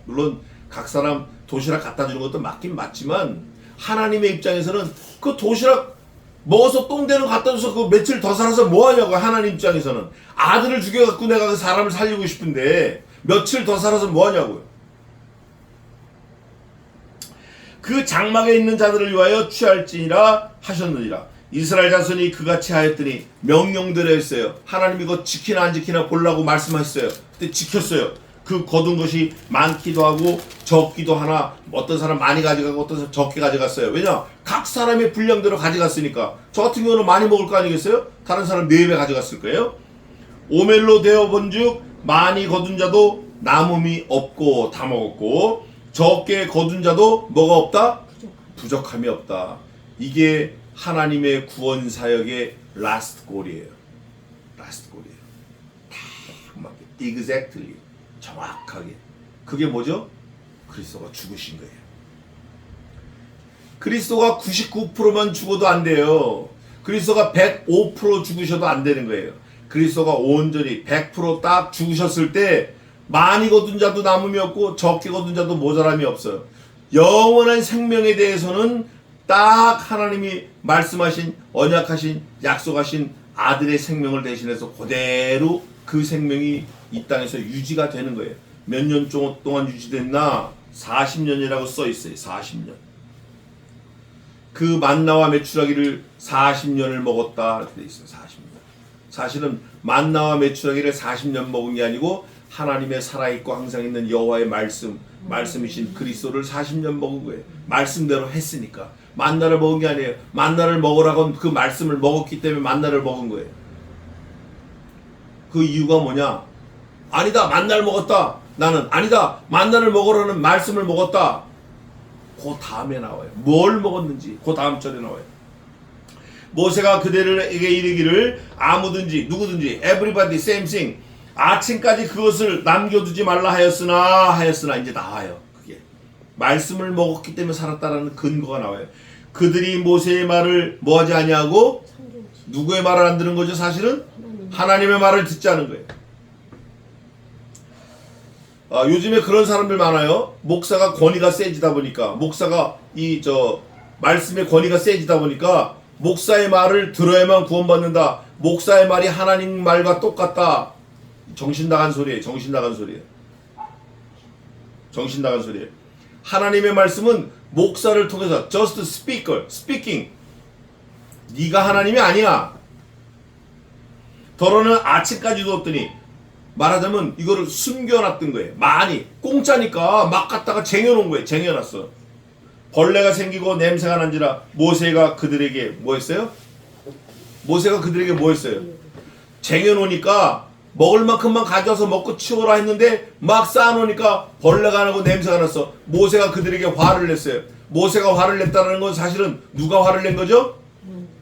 물론 각 사람 도시락 갖다 주는 것도 맞긴 맞지만 하나님의 입장에서는 그 도시락 먹어서 똥대는 갖다 줘서 그 며칠 더 살아서 뭐하냐고. 하나님 입장에서는 아들을 죽여갖고 내가 그 사람을 살리고 싶은데 며칠 더 살아서 뭐하냐고요. 그 장막에 있는 자들을 위하여 취할지니라 하셨느니라. 이스라엘 자손이 그같이 하였더니 명령대로 했어요. 하나님이 이거 지키나 안 지키나 보려고 말씀하셨어요. 근데 지켰어요. 그 거둔 것이 많기도 하고 적기도 하나 어떤 사람 많이 가져가고 어떤 사람 적게 가져갔어요. 왜냐? 각 사람의 분량대로 가져갔으니까. 저 같은 경우는 많이 먹을 거 아니겠어요? 다른 사람 4배 가져갔을 거예요. 오멜로 되어 본즉 많이 거둔 자도 남음이 없고 다 먹었고 적게 거둔 자도 뭐가 없다? 부족함이 없다. 이게 하나님의 구원 사역의 라스트 골이에요. 라스트 골이에요. 딱 맞게 exactly 정확하게. 그게 뭐죠? 그리스도가 죽으신 거예요. 그리스도가 99%만 죽어도 안 돼요. 그리스도가 105% 죽으셔도 안 되는 거예요. 그리스도가 온전히 100% 죽으셨을 때 많이 거둔 자도 남음이 없고 적게 거둔 자도 모자람이 없어요. 영원한 생명에 대해서는 딱 하나님이 말씀하신 언약하신 약속하신 아들의 생명을 대신해서 그대로 그 생명이 이 땅에서 유지가 되는 거예요. 몇 년 동안 유지됐나? 40년이라고 써 있어요. 40년. 그 만나와 메추라기를 40년을 먹었다 이렇게 돼 있어요. 40년. 사실은 만나와 메추라기를 40년 먹은 게 아니고 하나님의 살아있고 항상 있는 여호와의 말씀이신 그리스도를 40년 먹은 거예요. 말씀대로 했으니까. 만나를 먹은 게 아니에요. 만나를 먹으라고 그 말씀을 먹었기 때문에 만나를 먹은 거예요. 그 이유가 뭐냐? 아니다, 만나를 먹었다. 나는 아니다, 만나를 먹으라는 말씀을 먹었다. 그 다음에 나와요. 뭘 먹었는지 그 다음 절에 나와요. 모세가 그들에게 이르기를 아무든지 누구든지 everybody same thing 아침까지 그것을 남겨두지 말라 하였으나 이제 나와요. 그게 말씀을 먹었기 때문에 살았다라는 근거가 나와요. 그들이 모세의 말을 뭐하지 아니하고 누구의 말을 안 듣는 거죠? 사실은 하나님의 말을 듣지 않은 거예요. 요즘에 그런 사람들 많아요. 목사가 권위가 세지다 보니까 목사가 말씀의 권위가 세지다 보니까 목사의 말을 들어야만 구원받는다. 목사의 말이 하나님 말과 똑같다. 정신 나간 소리예요. 정신 나간 소리예요. 정신 나간 소리예요. 하나님의 말씀은 목사를 통해서 just speaking. 네가 하나님이 아니야. 더러는 아침까지 두었더니 말하자면 이거를 숨겨놨던 거예요. 많이 공짜니까 막 갖다가 쟁여놓은 거예요. 쟁여놨어. 벌레가 생기고 냄새가 난지라 모세가 그들에게 뭐 했어요? 모세가 그들에게 뭐 했어요? 쟁여놓으니까 먹을 만큼만 가져와서 먹고 치워라 했는데 막 쌓아놓으니까 벌레가 나고 냄새가 났어. 모세가 그들에게 화를 냈어요. 모세가 화를 냈다는 건 사실은 누가 화를 낸 거죠?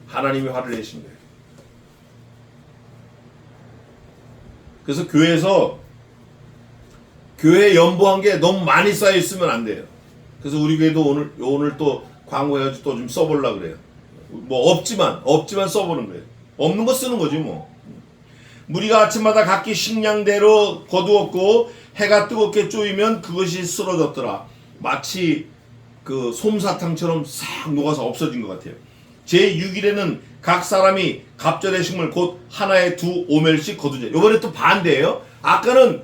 하나님이 화를 내신 거예요. 그래서 교회에 연보한 게 너무 많이 쌓여 있으면 안 돼요. 그래서 우리 교회도 오늘 또 광고해가지고 또 좀 써보려고 그래요. 뭐 없지만 써보는 거예요. 없는 거 쓰는 거지 뭐. 무리가 아침마다 각기 식량대로 거두었고 해가 뜨겁게 쪼이면 그것이 쓰러졌더라. 마치 그 솜사탕처럼 싹 녹아서 없어진 것 같아요. 제6일에는 각 사람이 갑절의 식물 곧 하나에 2 오멜씩 거두자. 이번에 또 반대예요. 아까는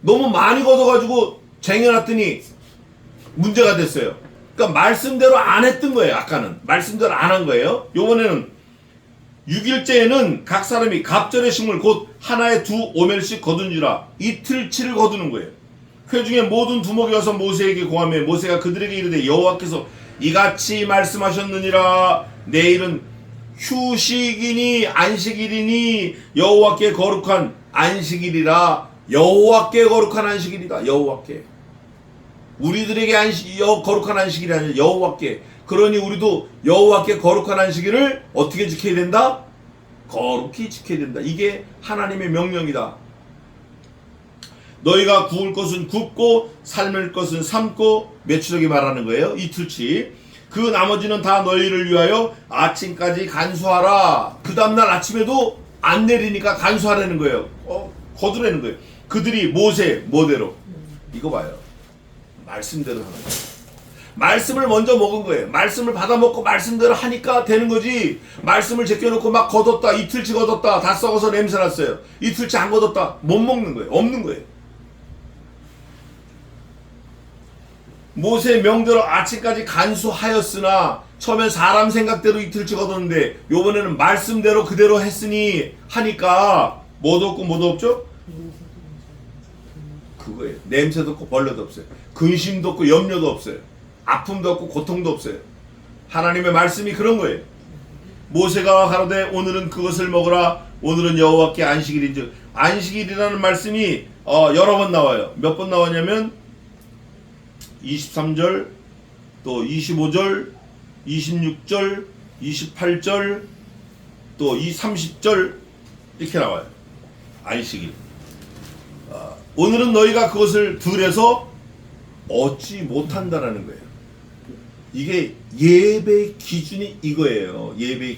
너무 많이 걷어가지고 쟁여놨더니 문제가 됐어요. 그러니까 말씀대로 안 했던 거예요. 아까는 말씀대로 안 한 거예요. 이번에는 6일째에는 각 사람이 갑절의 식물 곧 하나에 2 오멜씩 거둔지라. 이틀치를 거두는 거예요. 회중의 모든 두목이 와서 모세에게 고하며 모세가 그들에게 이르되 여호와께서 이같이 말씀하셨느니라. 내일은 휴식이니 안식일이니 여호와께 거룩한 안식일이라. 여호와께 거룩한 안식일이다. 여호와께. 우리들에게 거룩한 안식일이 아니라 여호와께. 그러니 우리도 여호와께 거룩한 안식일을 어떻게 지켜야 된다? 거룩히 지켜야 된다. 이게 하나님의 명령이다. 너희가 구울 것은 굽고 삶을 것은 삶고 메추라기 말하는 거예요. 이틀치. 그 나머지는 다 너희를 위하여 아침까지 간수하라. 그 다음날 아침에도 안 내리니까 간수하라는 거예요. 거두라는 거예요. 그들이 모세 뭐대로. 이거 봐요. 말씀대로 하는 거예요. 말씀을 먼저 먹은 거예요. 말씀을 받아먹고 말씀대로 하니까 되는 거지. 말씀을 제껴놓고 막 거뒀다. 이틀치 거뒀다. 다 썩어서 냄새 났어요. 이틀치 안 거뒀다. 못 먹는 거예요. 없는 거예요. 모세 명대로 아침까지 간수하였으나 처음엔 사람 생각대로 이틀치 거뒀는데 요번에는 말씀대로 그대로 했으니 하니까 뭐도 없고 뭐도 없죠? 그거예요. 냄새도 없고 벌레도 없어요. 근심도 없고 염려도 없어요. 아픔도 없고 고통도 없어요. 하나님의 말씀이 그런 거예요. 모세가 가로되 오늘은 그것을 먹으라. 오늘은 여호와께 안식일인즉. 안식일이라는 말씀이 여러 번 나와요. 몇 번 나오냐면 23절, 또 25절, 26절, 28절, 또 이 30절 이렇게 나와요. 안식일. 오늘은 너희가 그것을 들여서 얻지 못한다라는 거예요. 이게 예배의 기준이 이거예요. 예배의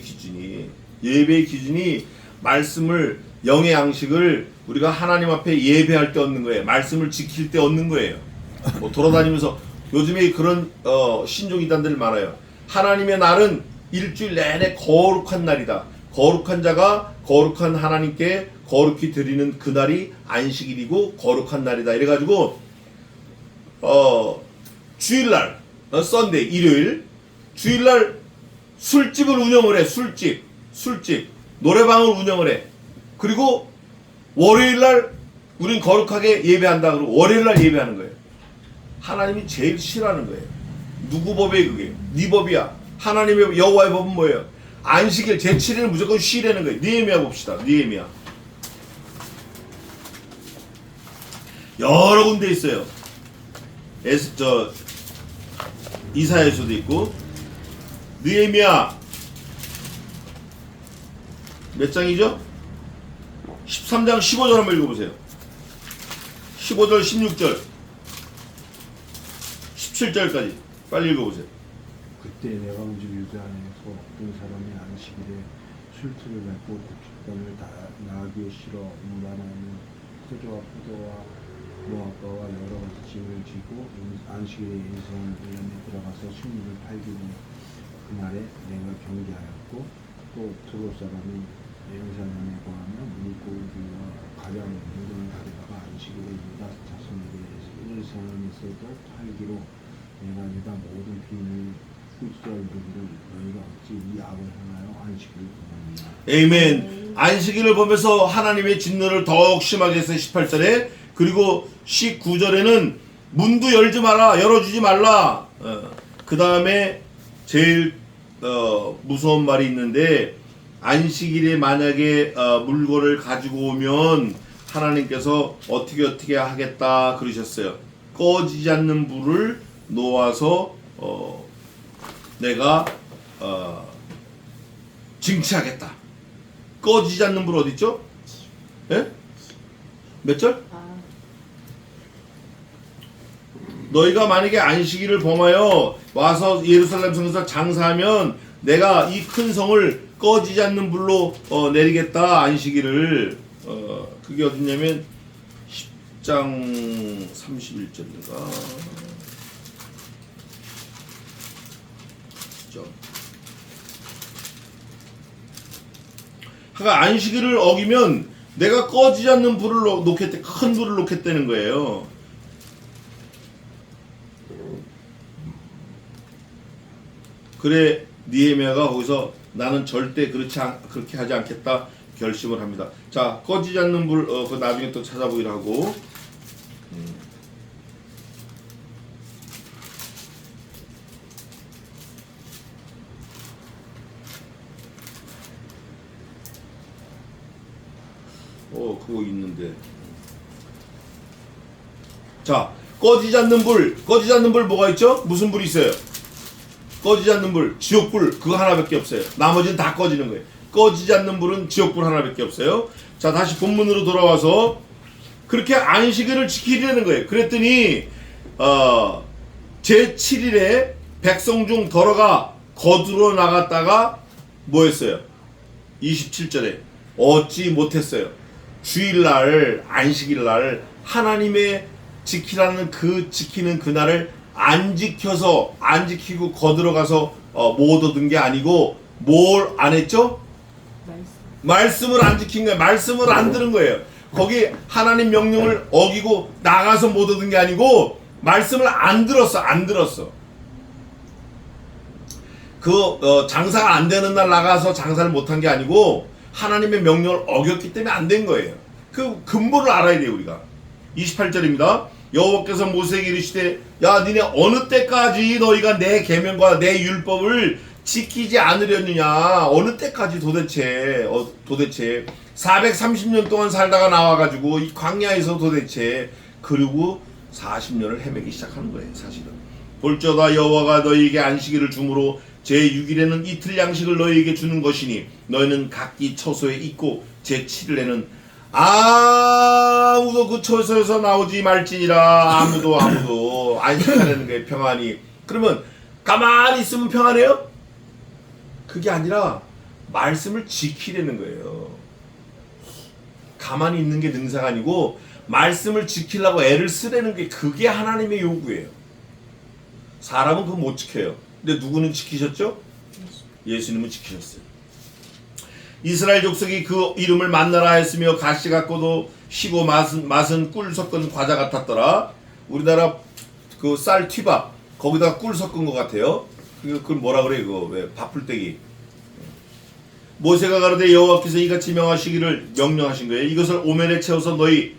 기준이 말씀을, 영의 양식을 우리가 하나님 앞에 예배할 때 얻는 거예요. 말씀을 지킬 때 얻는 거예요. 뭐 돌아다니면서 요즘에 그런 신종 이단들 많아요. 하나님의 날은 일주일 내내 거룩한 날이다. 거룩한 자가 거룩한 하나님께 거룩히 드리는 그 날이 안식일이고 거룩한 날이다. 이래가지고 주일날 썬데이 일요일 주일날 술집을 운영을 해. 술집 노래방을 운영을 해. 그리고 월요일날 우린 거룩하게 예배한다. 그러고 월요일날 예배하는 거예요. 하나님이 제일 싫어하는 거예요. 누구 법이에요 그게? 네 법이야. 하나님의 여호와의 법은 뭐예요? 안식일 제7일은 무조건 쉬라는 거예요. 느헤미야 봅시다. 느헤미야 여러 군데 있어요. 이사야에서도 있고. 느헤미야 몇 장이죠? 13장 15절 한번 읽어보세요. 15절 16절 17절까지 빨리 읽어보세요. 그때 내가 온 집 유다 안에서 어떤 사람이 안식일에 술틀을 맺고 곡식단을 다 나귀에 실어 운반하며 포도와 무화과와 여러 가지 짐을 지고 안식일에 예루살렘 들어가서 식물을 팔기로 그날에 내가 경계하였고 또 두로 사람이 예루살렘에 거하며 물고기와 가장 물건을 가져다가 안식일에 유다 자손에게 예루살렘에서도 팔기로 내가 유다 모든 비밀 굿절들을 너희가 어찌 이 악을 행하여 안식일을 범하느냐. 에이멘. 안식일을 보면서 하나님의 진노를 더욱 심하게 했어요. 18절에. 그리고 19절에는 문도 열지 마라, 열어주지 말라. 그 다음에 제일 무서운 말이 있는데, 안식일에 만약에 물건을 가지고 오면 하나님께서 어떻게 하겠다 그러셨어요. 꺼지지 않는 불을 놓아서 내가 징치하겠다. 꺼지지 않는 불 어디 있죠? 예? 몇 절? 너희가 만약에 안식일을 범하여 와서 예루살렘 성에서 장사하면 내가 이 큰 성을 꺼지지 않는 불로 내리겠다. 안식일을. 그게 어디냐면 10장 31절인가. 그러니까 안식일을 어기면 내가 꺼지지 않는 불을 놓겠대, 큰 불을 놓겠다는 거예요. 그래 느헤미야가 거기서 나는 절대 그렇게 하지 않겠다 결심을 합니다. 자, 꺼지지 않는 불, 그 나중에 또 찾아보기로 하고. 그거 있는데. 자, 꺼지지 않는 불 뭐가 있죠? 무슨 불이 있어요? 꺼지지 않는 불, 지옥불, 그거 하나밖에 없어요. 나머지는 다 꺼지는 거예요. 꺼지지 않는 불은 지옥불 하나밖에 없어요. 자, 다시 본문으로 돌아와서 그렇게 안식일을 지키려는 거예요. 그랬더니 제7일에 백성 중 더러가 거두러 나갔다가 뭐 했어요? 27절에 얻지 못했어요. 주일날, 안식일날 하나님의 지키라는 지키는 그날을 안 지키고 거들어가서 못 얻은 게 아니고 뭘 안 했죠? 말씀을 안 지킨 거예요. 말씀을 안 들은 거예요. 거기 하나님 명령을 어기고 나가서 못 얻은 게 아니고 말씀을 안 들었어. 장사가 안 되는 날 나가서 장사를 못한 게 아니고 하나님의 명령을 어겼기 때문에 안 된 거예요. 그 근본을 알아야 돼요, 우리가. 28절입니다. 여호와께서 모세에게 이르시되 야 니네 어느 때까지 너희가 내 계명과 내 율법을 지키지 않으려느냐. 어느 때까지 도대체 430년 동안 살다가 나와가지고 이 광야에서 도대체 그리고 40년을 헤매기 시작하는 거예요. 사실은 볼지어다 여호와가 너희에게 안식일을 주므로 제6일에는 이틀 양식을 너희에게 주는 것이니 너희는 각기 처소에 있고 제7일에는 아무도 그 처소에서 나오지 말지니라. 아무도 안식하라는 거예요. 평안히. 그러면 가만히 있으면 평안해요? 그게 아니라 말씀을 지키려는 거예요. 가만히 있는 게 능사가 아니고 말씀을 지키려고 애를 쓰려는 게 그게 하나님의 요구예요. 사람은 그거 못 지켜요. 근데 누구는 지키셨죠? 예수님은 지키셨어요. 이스라엘 족속이 그 이름을 만나라 했으며 가시 같고도 시고 맛은 꿀 섞은 과자 같았더라. 우리나라 그 쌀 튀밥 거기다가 꿀 섞은 것 같아요. 그걸 뭐라 그래 그거 왜 밥풀떼기. 모세가 가로되 여호와께서 이같이 명하시기를 명령하신 거예요. 이것을 오멜에 채워서 너희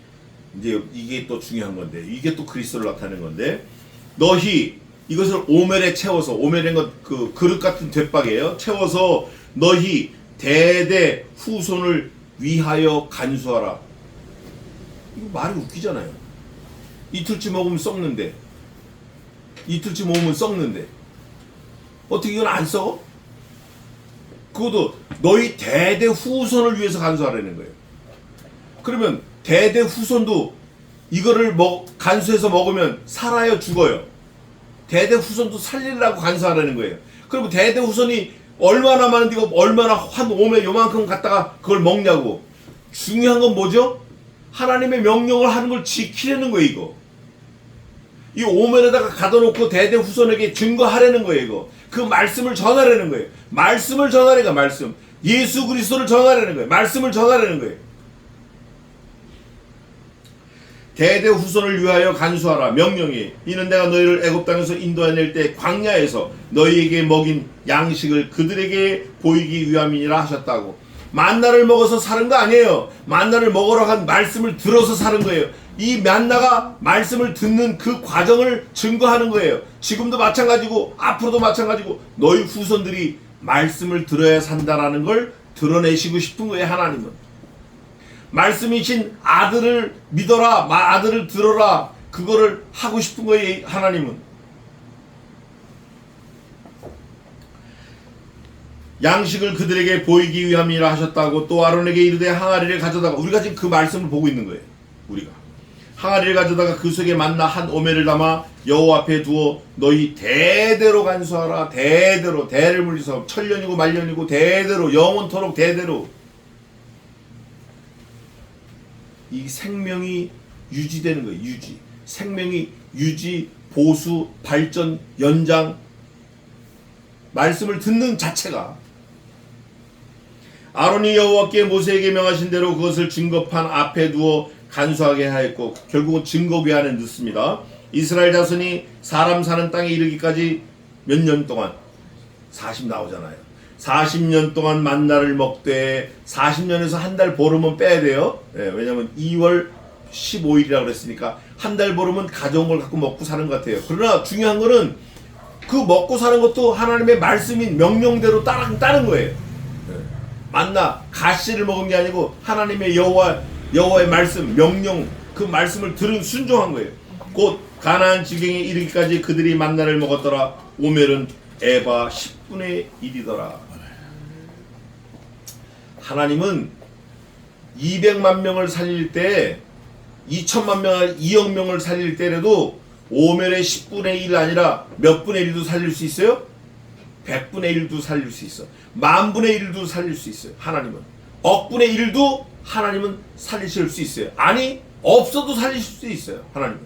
이제 이게 또 중요한 건데 이게 또 그리스도를 나타내는 건데 너희 이것을 오멜에 채워서 오멜인 것 그 그릇 같은 뒷박이에요. 채워서 너희 대대 후손을 위하여 간수하라. 이거 말이 웃기잖아요. 이틀치 먹으면 썩는데 이틀치 먹으면 썩는데 어떻게 이건 안 썩어? 그것도 너희 대대 후손을 위해서 간수하라는 거예요. 그러면 대대 후손도 이거를 간수해서 먹으면 살아요 죽어요? 대대 후손도 살리려고 간수하라는 거예요. 그리고 대대 후손이 얼마나 많은데 이거 얼마나 한 오면 요만큼 갖다가 그걸 먹냐고. 중요한 건 뭐죠? 하나님의 명령을 하는 걸 지키려는 거예요. 이거 이 오면에다가 가둬놓고 대대 후손에게 증거하라는 거예요. 이거 그 말씀을 전하라는 거예요. 말씀을 전하라는 거예요. 말씀 예수 그리스도를 전하라는 거예요. 말씀을 전하라는 거예요. 대대 후손을 위하여 간수하라. 명령이 이는 내가 너희를 애굽 땅에서 인도해낼 때 광야에서 너희에게 먹인 양식을 그들에게 보이기 위함이니라 하셨다고. 만나를 먹어서 사는 거 아니에요. 만나를 먹으러 간 말씀을 들어서 사는 거예요. 이 만나가 말씀을 듣는 그 과정을 증거하는 거예요. 지금도 마찬가지고 앞으로도 마찬가지고 너희 후손들이 말씀을 들어야 산다라는 걸 드러내시고 싶은 거예요. 하나님은 말씀이신 아들을 믿어라, 아들을 들어라, 그거를 하고 싶은 거예요. 하나님은 양식을 그들에게 보이기 위함이라 하셨다고. 또 아론에게 이르되 항아리를 가져다가, 우리가 지금 그 말씀을 보고 있는 거예요. 우리가 항아리를 가져다가 그 속에 만나 한 오멜을 담아 여호와 앞에 두어 너희 대대로 간수하라. 대대로, 대를 물리서 천년이고 만년이고 대대로 영원토록 대대로. 이 생명이 유지되는 거예요. 유지. 생명이 유지, 보수, 발전, 연장. 말씀을 듣는 자체가. 아론이 여호와께 모세에게 명하신 대로 그것을 증거판 앞에 두어 간수하게 하였고, 결국은 증거궤 안에 넣습니다. 이스라엘 자손이 사람 사는 땅에 이르기까지 몇 년 동안 40 나오잖아요. 40년 동안 만나를 먹되 40년에서 한 달 보름은 빼야 돼요. 왜냐하면 2월 15일이라고 그랬으니까 한 달 보름은 가져온 걸 갖고 먹고 사는 것 같아요. 그러나 중요한 거는 그 먹고 사는 것도 하나님의 말씀인 명령대로 따른 거예요. 만나 가시를 먹은 게 아니고 하나님의 여호와의 말씀, 명령, 그 말씀을 들은 순종한 거예요. 곧 가나안 지경에 이르기까지 그들이 만나를 먹었더라. 오멜은 에바 10분의 1이더라. 하나님은 200만 명을 살릴 때, 2천만 명, 2억 명을 살릴 때라도 오멜의 10분의 1 아니라 몇 분의 1도 살릴 수 있어요? 100분의 1도 살릴 수 있어. 만분의 1도 살릴 수 있어요. 하나님은 억분의 1도 하나님은 살리실 수 있어요. 아니 없어도 살리실 수 있어요. 하나님은.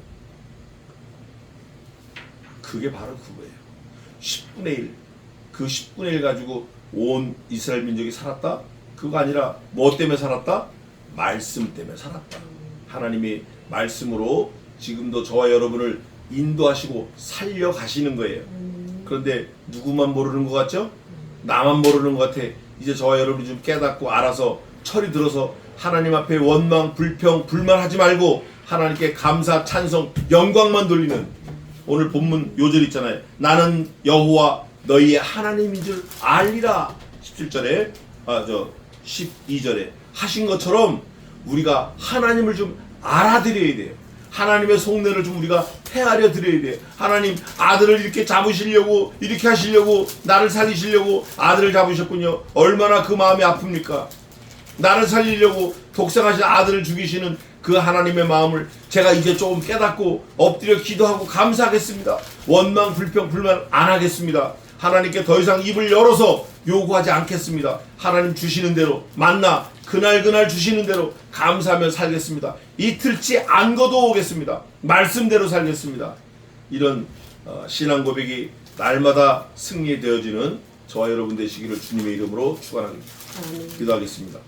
그게 바로 그거예요. 10분의 1. 그 10분의 1 가지고 온 이스라엘 민족이 살았다? 그거 아니라 뭐 때문에 살았다? 말씀 때문에 살았다. 하나님의 말씀으로 지금도 저와 여러분을 인도하시고 살려가시는 거예요. 그런데 누구만 모르는 것 같죠? 나만 모르는 것 같아. 이제 저와 여러분이 좀 깨닫고 알아서 철이 들어서 하나님 앞에 원망, 불평, 불만하지 말고 하나님께 감사, 찬송, 영광만 돌리는 오늘 본문 요절 있잖아요. 나는 여호와 너희의 하나님인 줄 알리라. 17절에 12절에 하신 것처럼 우리가 하나님을 좀 알아드려야 돼요. 하나님의 속내를 좀 우리가 헤아려 드려야 돼. 하나님, 아들을 이렇게 잡으시려고, 이렇게 하시려고, 나를 살리시려고 아들을 잡으셨군요. 얼마나 그 마음이 아픕니까? 나를 살리려고 독생하신 아들을 죽이시는 그 하나님의 마음을 제가 이제 조금 깨닫고 엎드려 기도하고 감사하겠습니다. 원망, 불평, 불만 안 하겠습니다. 하나님께 더 이상 입을 열어서 요구하지 않겠습니다. 하나님 주시는 대로 만나 그날 주시는 대로 감사하며 살겠습니다. 이틀치 안 거두어오겠습니다. 말씀대로 살겠습니다. 이런 신앙 고백이 날마다 승리되어지는 저와 여러분 되시기를 주님의 이름으로 축원합니다. 기도하겠습니다.